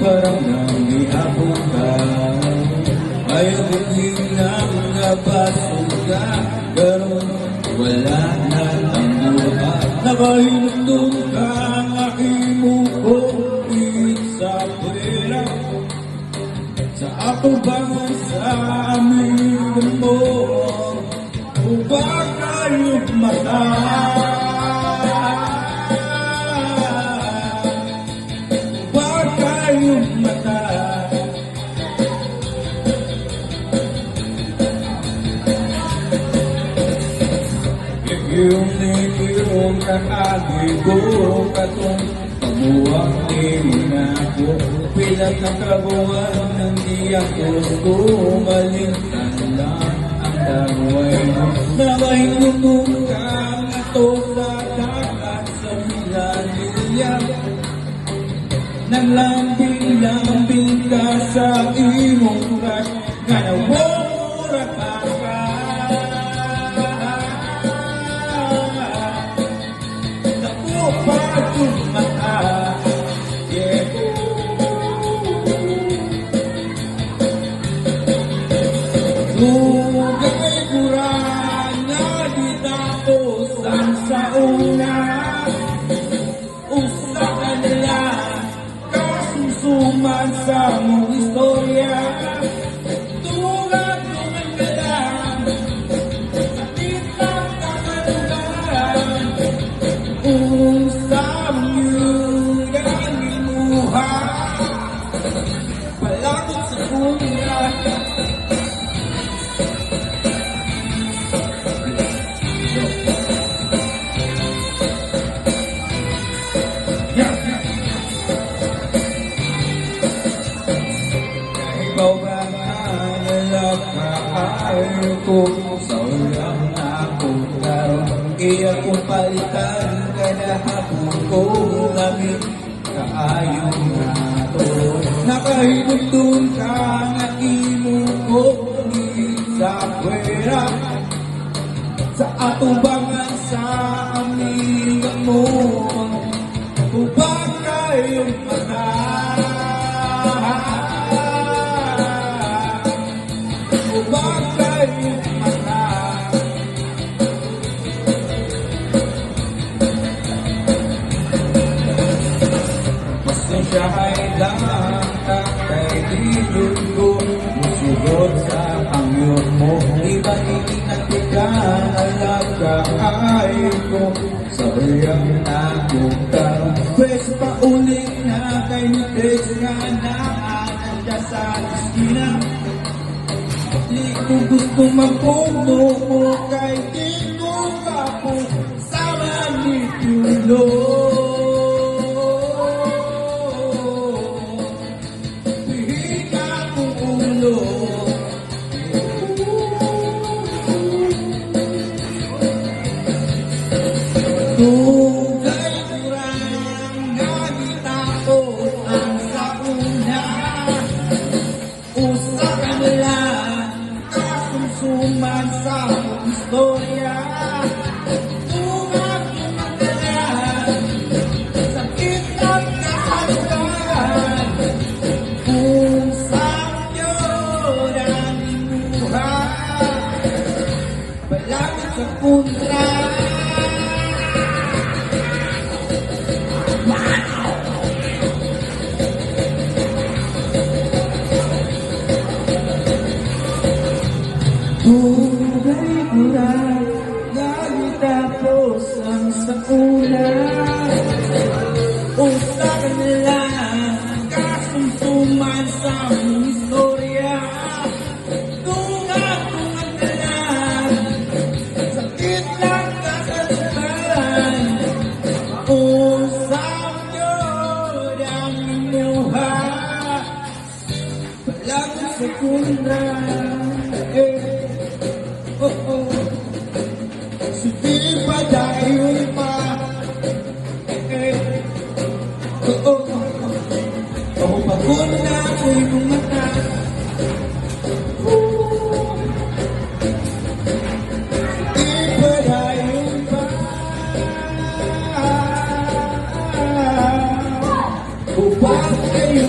parang nangyayabong ka. Ayaw ko lang nabasog ka, pero wala na ang buka. Nakahinundon ka ang imo ko, sa pera. Sa ako bangan sa amigo mo, o ba kayong mata? Yung nilirong kakagigo katong pamuwang na ako. Pilat na kabuwan ng di ako kumalintan lang ang daway mo. Nakahinunong ka nga to sa dagat sa Milanilla. Naglambing-lambing ka sa imong crush nga nawawura ka. Lugay kurang na di tapos ang sa una. Usa ka nila kasusuman sa mong istorya. Tungan-tungan ka lang sa kitang kakalugan. Usa mong yun imuha palakot sa kuya. Ikaw ba ayaw ko sa ulang ako karoon. Kaya kung palitan ka na hapon ko gamit kaayon na to. Nakahinundun ka nga imo ko sa pwera. Sa atubangan sa amiga mo, upang kayong mata. Pasensyahay lang ang kaibigan ko, musugod sa pangyot mo. Iba iingat ka, alam ka ayaw ko, sabayang nakunta. Pwes pa ulit na kay Nitex nga naananda sa iskina. Di ko gusto magpuno mo kay di ko kapo sa manitulo. Pihika kong ulo. Tugay kurang nagitapos ang sa una. Usa ka nila suman sa istorya. Tungan-tungan ka lang sa kitang kakalugan. Kung saan yun ang imuha palapit sa kontra. Tugay kurang nagitapos ang sa una. Usa ka nila kasumsuman sa mong istorya. Tungan-tungan ka lang sa kitang kakalugan. Usap yun ang imuha palapit sa kontra. Sige pa dahil pa pagod na ako'y bumata. Sige pa dahil pa upang kayo